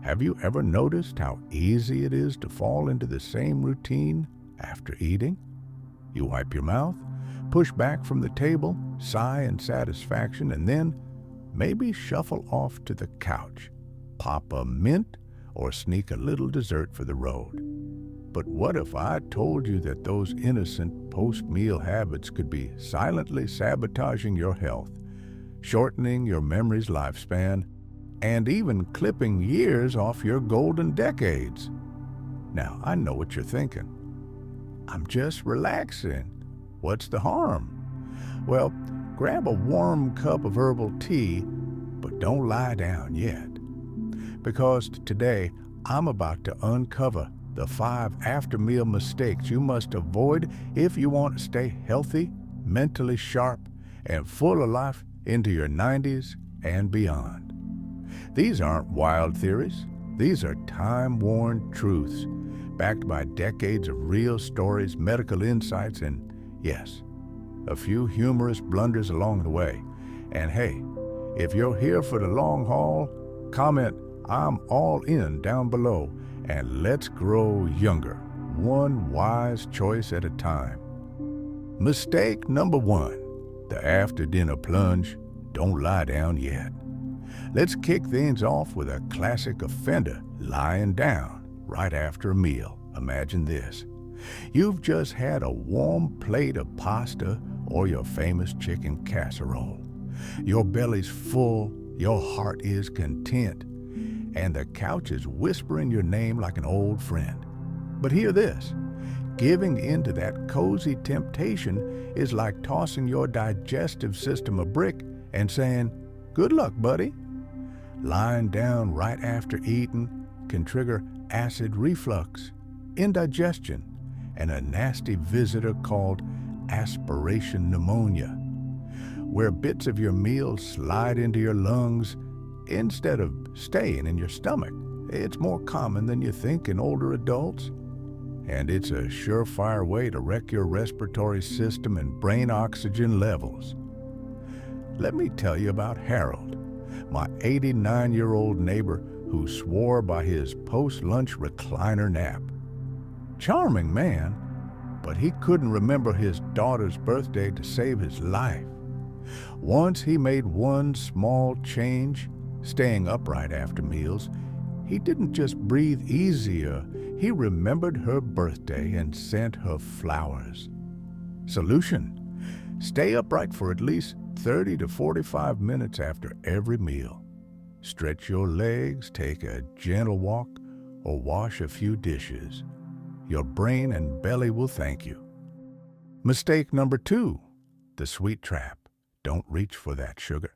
Have you ever noticed how easy it is to fall into the same routine after eating? You wipe your mouth, push back from the table, sigh in satisfaction, and then maybe shuffle off to the couch, pop a mint, or sneak a little dessert for the road. But what if I told you that those innocent post-meal habits could be silently sabotaging your health, shortening your memory's lifespan, and even clipping years off your golden decades? Now, I know what you're thinking. I'm just relaxing. What's the harm? Well, grab a warm cup of herbal tea, but don't lie down yet. Because today, I'm about to uncover the 5 after-meal mistakes you must avoid if you want to stay healthy, mentally sharp, and full of life into your 90s and beyond. These aren't wild theories. These are time-worn truths, backed by decades of real stories, medical insights, and, yes, a few humorous blunders along the way. And hey, if you're here for the long haul, comment "I'm all in" down below, and let's grow younger, one wise choice at a time. Mistake number 1, the after-dinner plunge. Don't lie down yet. Let's kick things off with a classic offender, lying down right after a meal. Imagine this. You've just had a warm plate of pasta or your famous chicken casserole. Your belly's full, your heart is content, and the couch is whispering your name like an old friend. But hear this. Giving into that cozy temptation is like tossing your digestive system a brick and saying, "Good luck, buddy." Lying down right after eating can trigger acid reflux, indigestion, and a nasty visitor called aspiration pneumonia, where bits of your meal slide into your lungs instead of staying in your stomach. It's more common than you think in older adults, and it's a surefire way to wreck your respiratory system and brain oxygen levels. Let me tell you about Harold, my 89-year-old neighbor who swore by his post-lunch recliner nap. Charming man, but he couldn't remember his daughter's birthday to save his life. Once he made one small change, staying upright after meals, he didn't just breathe easier, he remembered her birthday and sent her flowers. Solution: stay upright for at least 30 to 45 minutes after every meal. Stretch your legs, take a gentle walk, or wash a few dishes. Your brain and belly will thank you. Mistake number 2, the sweet trap. Don't reach for that sugar.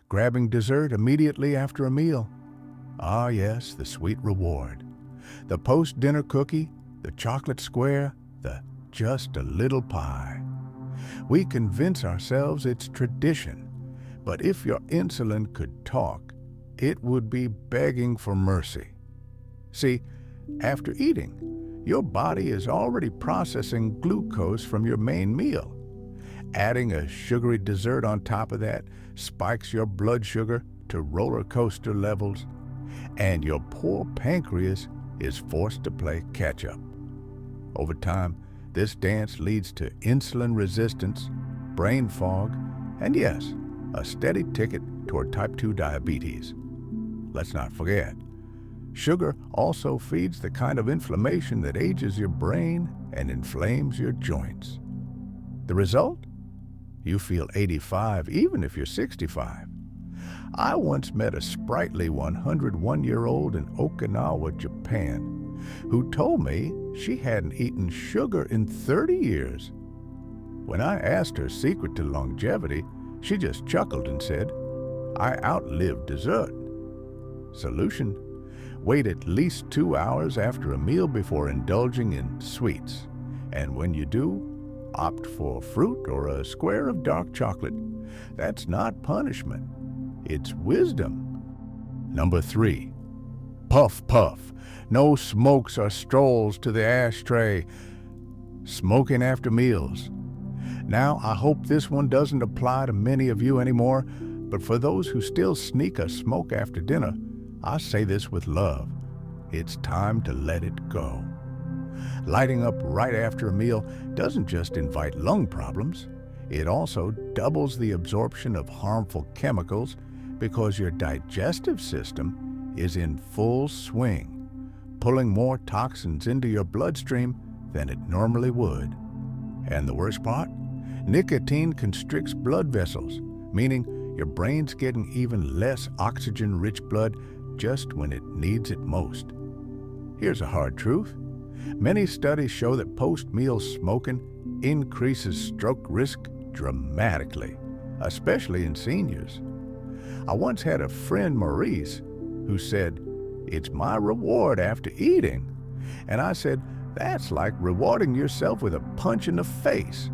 Grabbing dessert immediately after a meal. Ah yes, the sweet reward. The post-dinner cookie, the chocolate square, the just a little pie. We convince ourselves it's tradition, but if your insulin could talk, it would be begging for mercy. See, after eating, your body is already processing glucose from your main meal. Adding a sugary dessert on top of that spikes your blood sugar to roller coaster levels, and your poor pancreas is forced to play catch-up. Over time, this dance leads to insulin resistance, brain fog, and yes, a steady ticket toward type 2 diabetes. Let's not forget, sugar also feeds the kind of inflammation that ages your brain and inflames your joints. The result? You feel 85 even if you're 65. I once met a sprightly 101-year-old in Okinawa, Japan, who told me she hadn't eaten sugar in 30 years. When I asked her secret to longevity, she just chuckled and said, "I outlived dessert." Solution: wait at least 2 hours after a meal before indulging in sweets. And when you do, opt for fruit or a square of dark chocolate. That's not punishment. It's wisdom. Number 3, puff puff. No smokes or strolls to the ashtray. Smoking after meals. Now, I hope this one doesn't apply to many of you anymore, but for those who still sneak a smoke after dinner, I say this with love. It's time to let it go. Lighting up right after a meal doesn't just invite lung problems, it also doubles the absorption of harmful chemicals because your digestive system is in full swing, pulling more toxins into your bloodstream than it normally would. And the worst part? Nicotine constricts blood vessels, meaning your brain's getting even less oxygen-rich blood just when it needs it most. Here's a hard truth. Many studies show that post-meal smoking increases stroke risk dramatically, especially in seniors. I once had a friend, Maurice, who said, "It's my reward after eating." And I said, "That's like rewarding yourself with a punch in the face."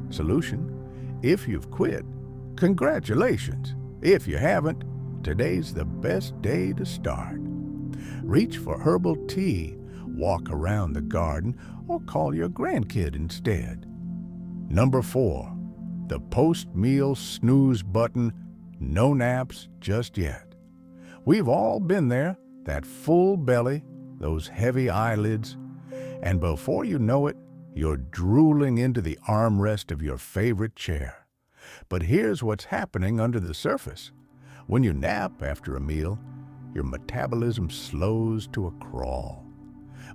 Solution: if you've quit, congratulations. If you haven't, today's the best day to start. Reach for herbal tea, walk around the garden, or call your grandkid instead. Number 4, the post-meal snooze button, no naps just yet. We've all been there, that full belly, those heavy eyelids, and before you know it, you're drooling into the armrest of your favorite chair. But here's what's happening under the surface. When you nap after a meal, your metabolism slows to a crawl.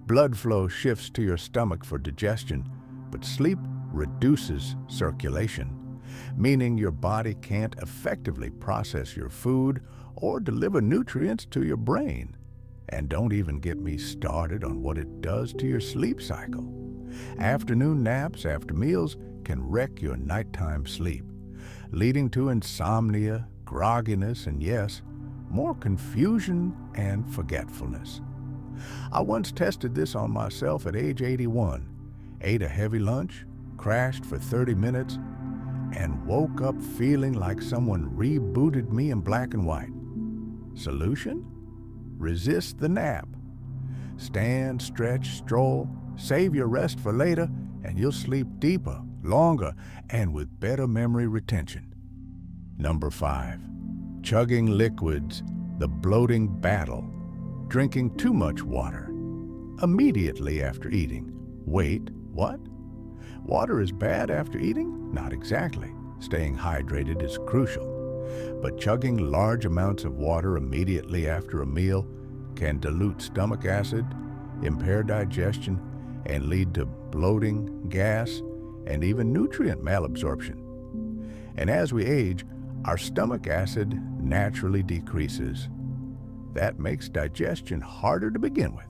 Blood flow shifts to your stomach for digestion, but sleep reduces circulation, meaning your body can't effectively process your food or deliver nutrients to your brain. And don't even get me started on what it does to your sleep cycle. Afternoon naps after meals can wreck your nighttime sleep, leading to insomnia, grogginess, and yes, more confusion and forgetfulness. I once tested this on myself at age 81, ate a heavy lunch, crashed for 30 minutes, and woke up feeling like someone rebooted me in black and white. Solution? Resist the nap. Stand, stretch, stroll, save your rest for later, and you'll sleep deeper, longer, and with better memory retention. Number 5, chugging liquids, the bloating battle. Drinking too much water. Immediately after eating. Wait, what? Water is bad after eating? Not exactly. Staying hydrated is crucial. But chugging large amounts of water immediately after a meal can dilute stomach acid, impair digestion, and lead to bloating, gas, and even nutrient malabsorption. And as we age, our stomach acid naturally decreases. That makes digestion harder to begin with.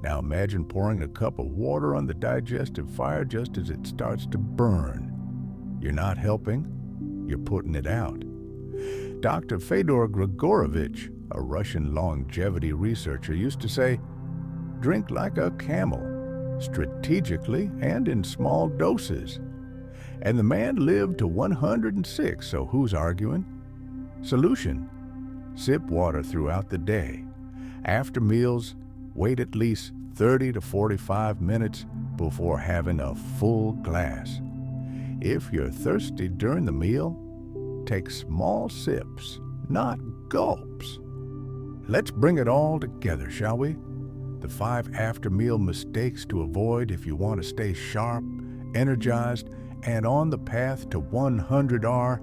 Now imagine pouring a cup of water on the digestive fire just as it starts to burn. You're not helping, you're putting it out. Dr. Fedor Grigorovich, a Russian longevity researcher, used to say, "Drink like a camel, strategically and in small doses." And the man lived to 106, so who's arguing? Solution: sip water throughout the day. After meals, wait at least 30 to 45 minutes before having a full glass. If you're thirsty during the meal, take small sips, not gulps. Let's bring it all together, shall we? The 5 after-meal mistakes to avoid if you want to stay sharp, energized, and on the path to 100 are: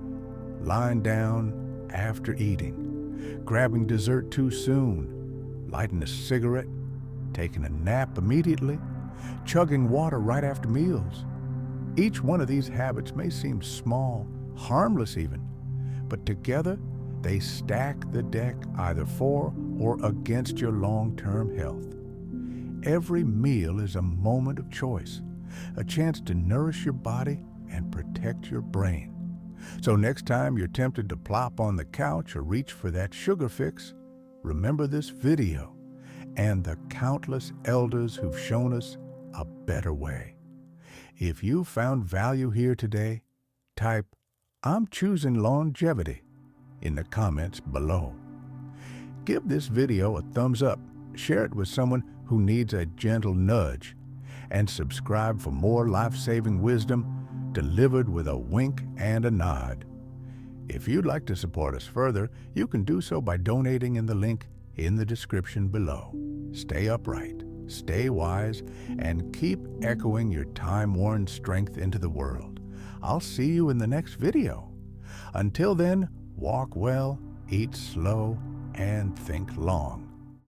lying down after eating, grabbing dessert too soon, lighting a cigarette, taking a nap immediately, chugging water right after meals. Each one of these habits may seem small, harmless even, but together they stack the deck either for or against your long-term health. Every meal is a moment of choice, a chance to nourish your body and protect your brain. So next time you're tempted to plop on the couch or reach for that sugar fix, remember this video and the countless elders who've shown us a better way. If you found value here today, type "I'm choosing longevity" in the comments below. Give this video a thumbs up, share it with someone who needs a gentle nudge, and subscribe for more life-saving wisdom delivered with a wink and a nod. If you'd like to support us further, you can do so by donating in the link in the description below. Stay upright, stay wise, and keep echoing your time-worn strength into the world. I'll see you in the next video. Until then, walk well, eat slow, and think long.